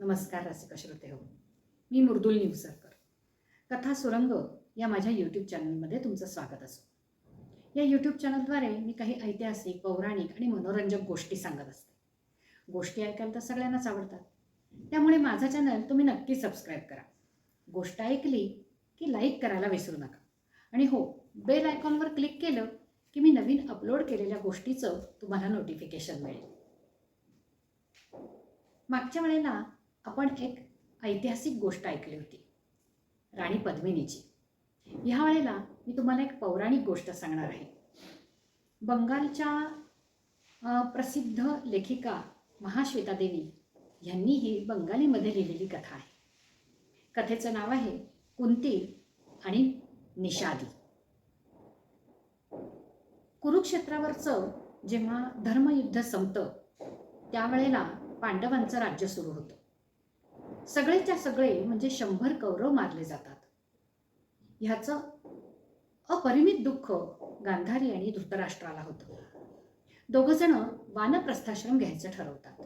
नमस्कार रसिक श्रोते हो. मी मृदुल निवसरकर. कथा सुरंग या माझ्या यूट्यूब चॅनलमध्ये तुमचं स्वागत असो. या यूट्यूब चॅनलद्वारे मी काही ऐतिहासिक, पौराणिक आणि मनोरंजक गोष्टी सांगत असते. गोष्टी ऐकायला तर सगळ्यांनाच आवडतात. त्यामुळे माझा चॅनल तुम्ही नक्की सबस्क्राईब करा. गोष्ट ऐकली की लाईक करायला विसरू नका. आणि हो, बेल आयकॉनवर क्लिक केलं की मी नवीन अपलोड केलेल्या गोष्टीचं तुम्हाला नोटिफिकेशन मिळेल. मागच्या वेळेला आपण एक ऐतिहासिक गोष्ट ऐकली होती, राणी पद्मिनीची. ह्या वेळेला मी तुम्हाला एक पौराणिक गोष्ट सांगणार आहे. बंगालच्या प्रसिद्ध लेखिका महाश्वेता देवी यांनी ही बंगालीमध्ये लिहिलेली कथा आहे. कथेचं नाव आहे कुंती आणि निषादी. कुरुक्षेत्रावरचं जेव्हा धर्मयुद्ध संपतं त्यावेळेला पांडवांचं राज्य सुरू होतं. सगळेच्या सगळे म्हणजे 100 कौरव मारले जातात. ह्याचं अपरिमित दुःख गांधारी आणि धृतराष्ट्राला होतं. दोघंजण वानप्रस्थाश्रम घ्यायचं ठरवतात.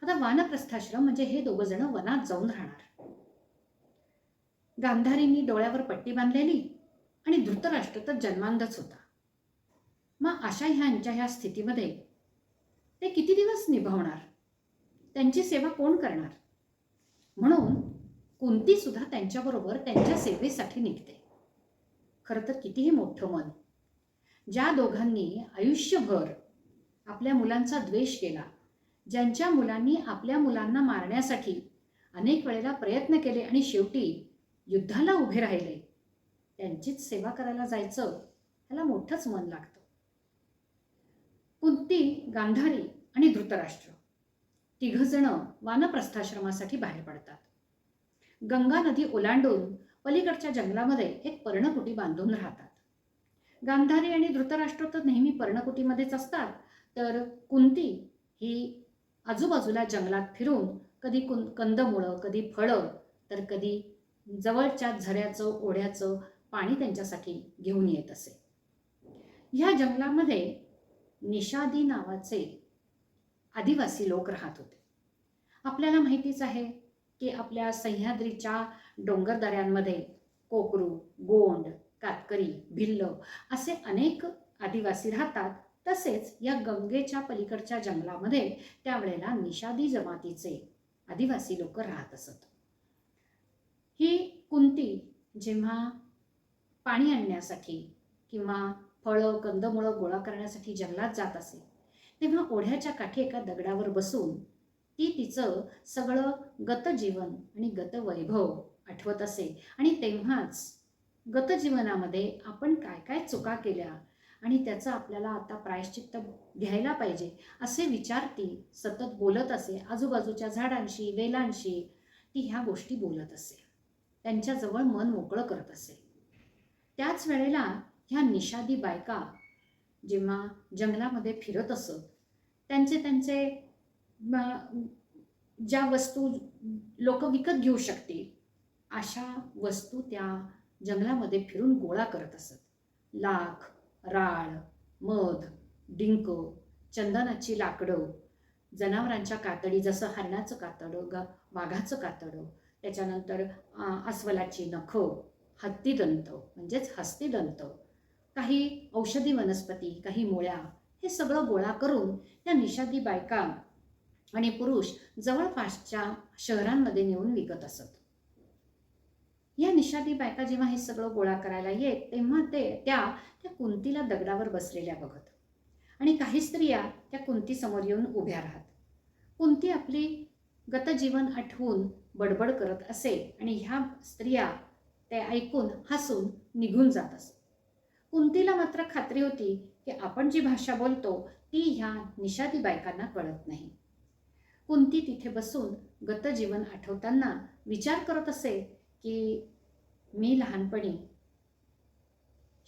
आता वानप्रस्थाश्रम म्हणजे हे दोघंजण वनात जाऊन राहणार. गांधारींनी डोळ्यावर पट्टी बांधलेली आणि धृतराष्ट्र तर जन्मांधच होता. मग अशा ह्या स्थितीमध्ये ते किती दिवस निभावणार? त्यांची सेवा कोण करणार? म्हणून कुंती सुद्धा त्यांच्याबरोबर त्यांच्या सेवेसाठी निघते. खरं तर कितीही मोठं मन. ज्या दोघांनी आयुष्यभर आपल्या मुलांचा द्वेष केला, ज्यांच्या मुलांनी आपल्या मुलांना मारण्यासाठी अनेक वेळेला प्रयत्न केले आणि शेवटी युद्धाला उभे राहिले, त्यांचीच सेवा करायला जायचं ह्याला मोठंच मन लागतं. कुंती, गांधारी आणि धृतराष्ट्र तिघजण वानप्रस्थाश्रमासाठी बाहेर पडतात. गंगा नदी ओलांडून पलीकडच्या जंगलामध्ये एक पर्णकुटी बांधून राहतात. गांधारी आणि धृतराष्ट्र तर नेहमी पर्णकुटीमध्येच असतात, तर कुंती ही आजूबाजूला जंगलात फिरून कधी कंदमुळं, कधी फळं, तर कधी जवळच्या झऱ्याचं, ओढ्याचं पाणी त्यांच्यासाठी घेऊन येत असे. ह्या जंगलामध्ये निषादी नावाचे आदिवासी लोक राहत होते. आपल्याला माहितीच आहे की आपल्या सह्याद्रीच्या डोंगरदऱ्यांमध्ये कोकरू, गोंड, कातकरी, भिल्ल असे अनेक आदिवासी राहतात. तसेच या गंगेच्या पलीकडच्या जंगलामध्ये त्यावेळेला निषादी जमातीचे आदिवासी लोक राहत असत. ही कुंती जेव्हा पाणी आणण्यासाठी किंवा फळं, कंदमुळं गोळा करण्यासाठी जंगलात जात असे, तेव्हा ओढ्याच्या काठी एका दगडावर बसून ती तिचं सगळं गतजीवन आणि गतवैभव आठवत असे. आणि तेव्हाच गतजीवनामध्ये आपण काय काय चुका केल्या आणि त्याचं आपल्याला आता प्रायश्चित्त घ्यायला पाहिजे असे विचार ती सतत बोलत असे. आजूबाजूच्या झाडांशी, वेलांशी ती ह्या गोष्टी बोलत असे, त्यांच्याजवळ मन मोकळं करत असे. त्याच वेळेला ह्या निषादी बायका जेव्हा जंगलामध्ये फिरत असत, त्यांचे ज्या वस्तू लोक विकत घेऊ शकतील अशा वस्तू त्या जंगलामध्ये फिरून गोळा करत असत. लाख, राळ, मध, डिंक, चंदनाची लाकडं, जनावरांच्या कातडी, जसं हरणाचं कातडं, वाघाचं कातडं, त्याच्यानंतर अस्वलाची नखं, हत्तीदंत म्हणजेच हस्तिदंत, काही औषधी वनस्पती, काही मुळ्या, हे सगळं गोळा करून त्या निषादी बायका आणि पुरुष जवळपासच्या शहरांमध्ये नेऊन विकत असत. या निषादी बायका जेव्हा हे सगळं गोळा करायला येत तेव्हा त्या कुंतीला दगडावर बसलेल्या बघत आणि काही स्त्रिया त्या कुंती समोर येऊन उभ्या राहत. कुंती आपली गतजीवन आठवून बडबड करत असे आणि ह्या स्त्रिया ते ऐकून हसून निघून जात असत. कुंतीला मात्र खात्री होती की आपण जी भाषा बोलतो ती ह्या निषादी बायकांना कळत नाही. कुंती तिथे बसून गतजीवन आठवताना विचार करत असे की मी लहानपणी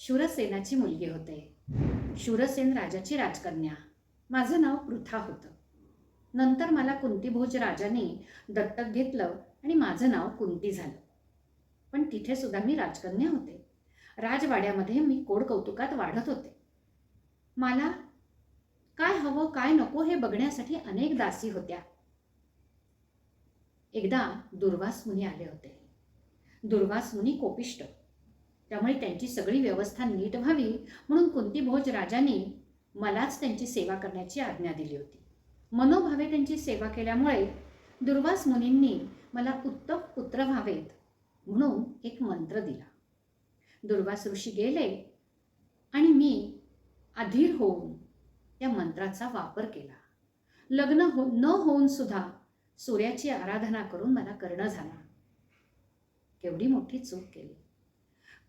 शूरसेनाची मुलगी होते. शूरसेन राजाची राजकन्या. माझं नाव पृथा होतं. नंतर मला कुंतीभोज राजाने दत्तक घेतलं आणि माझं नाव कुंती झालं. पण तिथे सुद्धा मी राजकन्या होते. राजवाड्यामध्ये मी कोड कौतुकात वाढत होते. मला काय हवं काय नको हे बघण्यासाठी अनेक दासी होत्या. एकदा दुर्वास मुनी आले होते. दुर्वास मुनी कोपिष्ट, त्यामुळे त्यांची सगळी व्यवस्था नीट व्हावी म्हणून कुंतीभोज राजांनी मलाच त्यांची सेवा करण्याची आज्ञा दिली होती. मनोभावे त्यांची सेवा केल्यामुळे दुर्वास मुनींनी मला उत्तम पुत्र व्हावेत म्हणून एक मंत्र दिला. दुर्वास ऋषी गेले आणि मी अधीर होऊन त्या मंत्राचा वापर केला. लग्न न होऊन सुद्धा सूर्याची आराधना करून मला कर्ण झाला. केवढी मोठी चूक केली.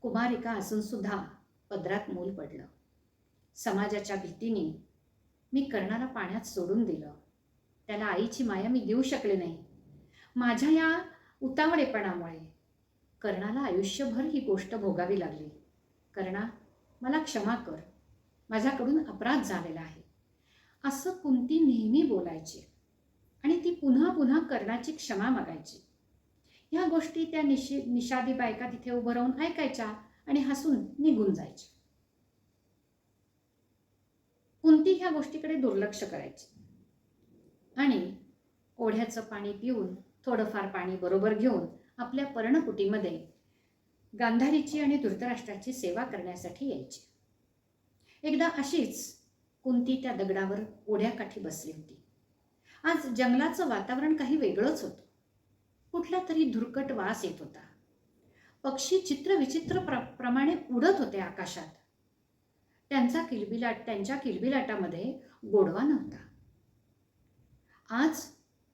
कुमारिका असून सुद्धा पदरात मूल पडलं. समाजाच्या भीतीने मी कर्णाला पाण्यात सोडून दिलं. त्याला आईची माया मी देऊ शकले नाही. माझ्या या उतावळेपणामुळे कर्णाला आयुष्यभर ही गोष्ट भोगावी लागली. कर्णा, मला क्षमा कर, माझ्याकडून अपराध झालेला आहे, असं कुंती नेहमी बोलायची आणि ती पुन्हा पुन्हा कर्णाची क्षमा मागायची. ह्या गोष्टी त्या निषादी बायका तिथे उभं राहून ऐकायच्या आणि हसून निघून जायच्या. कुंती ह्या गोष्टीकडे दुर्लक्ष करायची आणि ओढ्याचं पाणी पिऊन थोडंफार पाणी बरोबर घेऊन आपल्या पर्णकुटीमध्ये गांधारीची आणि धृतराष्ट्राची सेवा करण्यासाठी यायची. एकदा अशीच कुंती त्या दगडावर ओढ्याकाठी बसली होती. आज जंगलाचं वातावरण काही वेगळंच होतं. कुठला तरी धुरकट वास येत होता. पक्षी चित्रविचित्र प्रमाणे उडत होते आकाशात. त्यांच्या किलबिलाटामध्ये गोडवा नव्हता. आज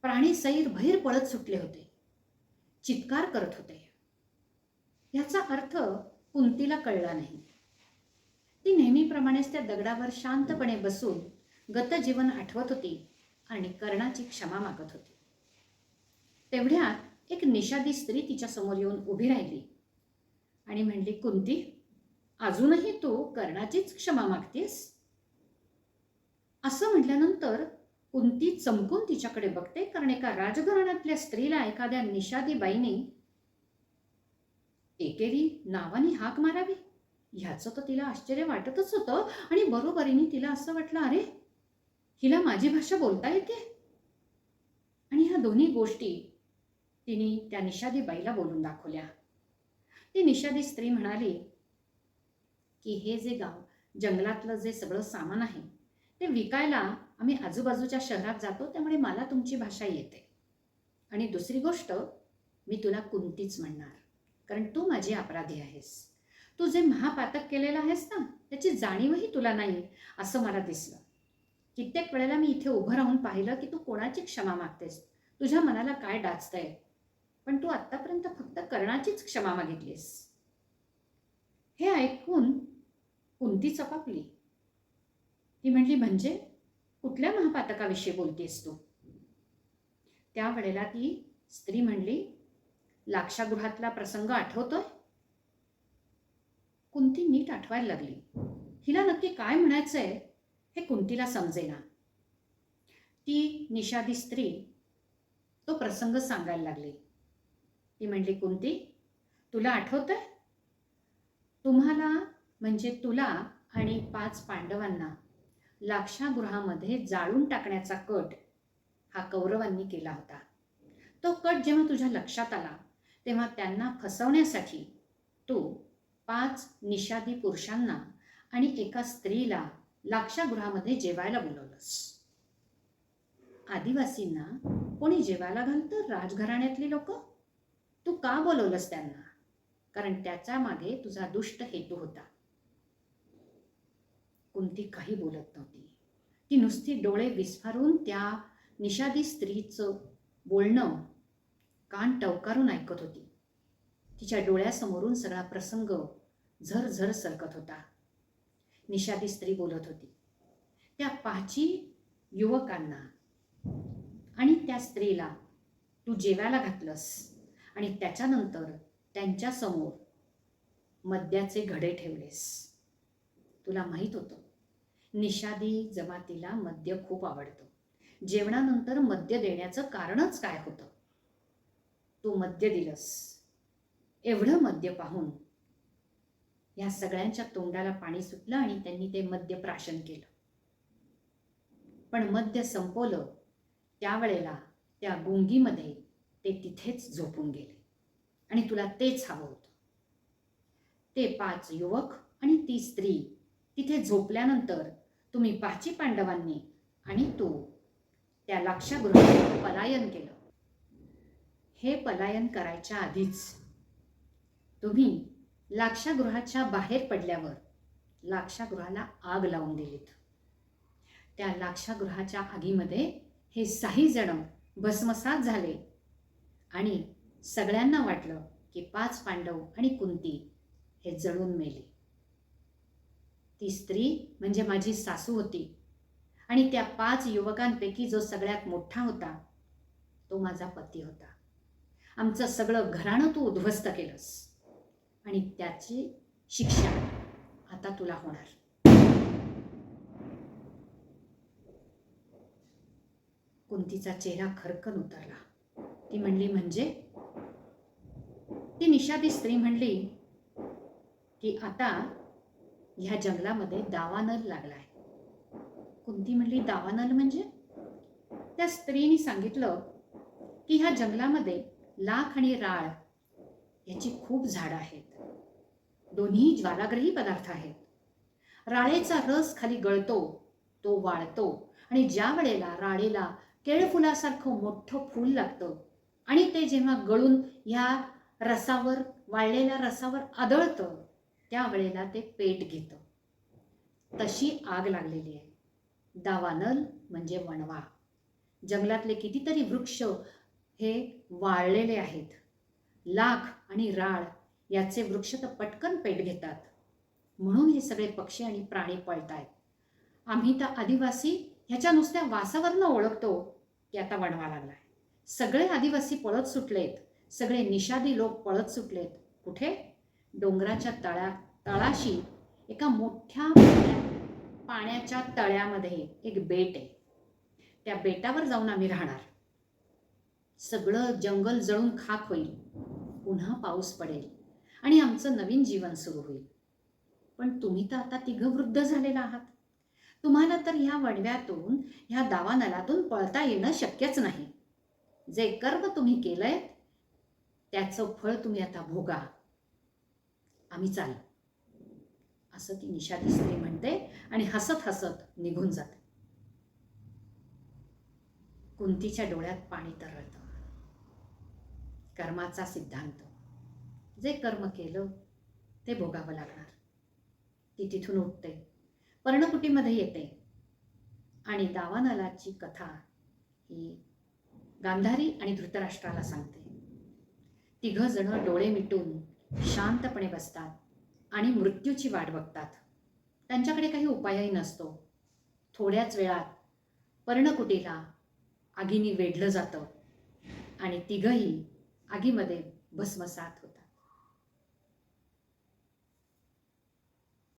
प्राणी सैर भैर पळत सुटले होते, चित्कार करत होते. याचा अर्थ कुंतीला कळला नाही. ती नेहमीप्रमाणेच त्या दगडावर शांतपणे बसून गतजीवन आठवत होती आणि कर्णाची क्षमा मागत होती. तेवढ्यात एक निषादी स्त्री तिच्या समोर येऊन उभी राहिली आणि म्हणली, कुंती, अजूनही तू कर्णाचीच क्षमा मागतेस? असं म्हटल्यानंतर कुंती चमकून तिच्याकडे बघते, कारण एका राजघराण्यातल्या स्त्रीला एखाद्या निषादी बाईने एकेरी नावाने हाक मारावी ह्याचं तर तिला आश्चर्य वाटतच होतं. आणि बरोबरीने तिला असं वाटलं, अरे, हिला माझी भाषा बोलता येते. आणि ह्या दोन्ही गोष्टी तिने त्या निषादी बाईला बोलून दाखवल्या. ती निषादी स्त्री म्हणाली की हे जे जंगलातलं जे सगळं सामान आहे ते विकायला आम्ही आजूबाजूच्या शहरात जातो, त्यामुळे मला तुमची भाषा येते. आणि दुसरी गोष्ट, मी तुला कुंतीच म्हणणार, कारण तू माझी अपराधी आहेस. तू जे महापातक केलेलं आहेस ना, त्याची जाणीवही तुला नाही असं मला दिसलं. कित्येक वेळेला मी इथे उभं राहून पाहिलं की तू कोणाची क्षमा मागतेस, तुझ्या मनाला काय डाचतंय, पण तू आत्तापर्यंत फक्त कर्णाचीच क्षमा मागितलीस. हे ऐकून कुंती चपापली. ती म्हटली, म्हणजे कुठल्या महापातकाविषयी बोलतेस तू? त्यावेळेला ती स्त्री म्हणली, लाक्षागृहातला प्रसंग आठवतोय? कुंती नीट आठवायला लागली. हिला नक्की काय म्हणायचंय हे कुंतीला समजेना. ती निषादी स्त्री तो प्रसंग सांगायला लागली. ती म्हणली, कुंती, तुला आठवतंय? तुम्हाला म्हणजे तुला आणि 5 पांडवांना लाक्षागृहामध्ये जाळून टाकण्याचा कट हा कौरवांनी केला होता. तो कट जेव्हा तुझ्या लक्षात आला तेव्हा त्यांना फसवण्यासाठी तू 5 निषादी पुरुषांना आणि एका स्त्रीला लाक्षागृहामध्ये जेवायला बोलवलंस. आदिवासींना कोणी जेवायला घालतं? राजघराण्यातली लोक. तू का बोलवलंस त्यांना? कारण त्याच्या मागे तुझा दुष्ट हेतू होता. कुंती काही बोलत नव्हती. ती नुसती डोळे विस्फारून त्या निषादी स्त्रीचं बोलणं कान टवकारून ऐकत होती. तिच्या डोळ्यासमोरून सगळा प्रसंग झरझर सरकत होता. निषादी स्त्री बोलत होती, त्या 5 युवकांना आणि त्या स्त्रीला तू जेवायला घातलंस आणि त्याच्यानंतर त्यांच्या समोर मद्याचे घडे ठेवलेस. तुला माहित होतं निषादी जमातीला मद्य खूप आवडतं. जेवणानंतर मद्य देण्याचं कारणच काय होतं? तू मद्य दिलंस. एवढं मद्य पाहून या सगळ्यांच्या तोंडाला पाणी सुटलं आणि त्यांनी ते मद्य प्राशन केलं. पण मद्य संपवलं त्यावेळेला त्या गुंगीमध्ये ते तिथेच झोपून गेले आणि तुला तेच हवं होतं. ते 5 युवक आणि ती स्त्री तिथे झोपल्यानंतर तुम्ही 5 पांडवांनी आणि तू त्या लाक्षागृहात पलायन केलं. हे पलायन करायच्या आधीच तुम्ही लाक्षागृहाच्या बाहेर पडल्यावर लाक्षागृहाला आग लावून दिलीत. त्या लाक्षागृहाच्या आगीमध्ये हे 6 जण भस्मसात झाले आणि सगळ्यांना वाटलं की 5 पांडव आणि कुंती हे जळून मेली. ती स्त्री म्हणजे माझी सासू होती आणि त्या 5 युवकांपैकी जो सगळ्यात मोठा होता तो माझा पती होता. आमचं सगळं घराणं तू उद्ध्वस्त केलंस आणि त्याची शिक्षा आता तुला होणार. कुंतीचा चेहरा खरकन उतरला. ती म्हणली, म्हणजे? ती निषादी स्त्री म्हणली की आता ह्या जंगलामध्ये दावानल लागलाय. कुंती म्हणली, दावानल म्हणजे? त्या स्त्रीने सांगितलं की ह्या जंगलामध्ये लाख आणि राळ याची खूप झाडं आहेत. दोन्ही ज्वालाग्रही पदार्थ आहेत. राळेचा रस खाली गळतो, तो वाळतो आणि ज्या वेळेला राळेला केळफुलासारखं मोठं फूल लागतं आणि ते जेव्हा गळून ह्या रसावर, वाळलेल्या रसावर आदळतं त्यावेळेला ते पेट घेतं. तशी आग लागलेली आहे. दावानल म्हणजे वणवा. जंगलातले कितीतरी वृक्ष हे वाळलेले आहेत. लाख आणि राळ याचे वृक्ष तर पटकन पेट घेतात, म्हणून हे सगळे पक्षी आणि प्राणी पळतायत. आम्ही तर आदिवासी ह्याच्या नुसत्या वासावरनं ओळखतो की आता वणवा लागलाय. सगळे आदिवासी पळत सुटलेत, सगळे निषादी लोक पळत सुटलेत. कुठे? डोंगराच्या तळाशी एका मोठ्या पाण्याच्या तळ्यामध्ये एक बेट आहे. त्या बेटावर जाऊन आम्ही राहणार. सगळं जंगल जळून खाक होईल, पुन्हा पाऊस पडेल आणि आमचं नवीन जीवन सुरू होईल. पण तुम्ही तर आता 3 वृद्ध झालेला आहात. तुम्हाला तर ह्या वणव्यातून, ह्या दावानलातून पळता येणं शक्यच नाही. जे कर्म तुम्ही केलंय त्याचं फळ तुम्ही आता भोगा. आम्ही चाललो, असं ती निषादी स्त्री म्हणते आणि हसत हसत निघून जाते. कुंतीच्या डोळ्यात पाणी तरळतं. कर्माचा सिद्धांत, जे कर्म केलं ते भोगावं लागणार. ती तिथून उठते, पर्णकुटीमध्ये येते आणि दावानलाची कथा ही गांधारी आणि धृतराष्ट्राला सांगते. 3 जण डोळे मिटून शांतपणे बसतात आणि मृत्यूची वाट बघतात. त्यांच्याकडे काही उपायही नसतो. थोड्याच वेळात पर्णकुटीला आगीने वेढलं जातं आणि 3ही आगीमध्ये भस्मसात होतात.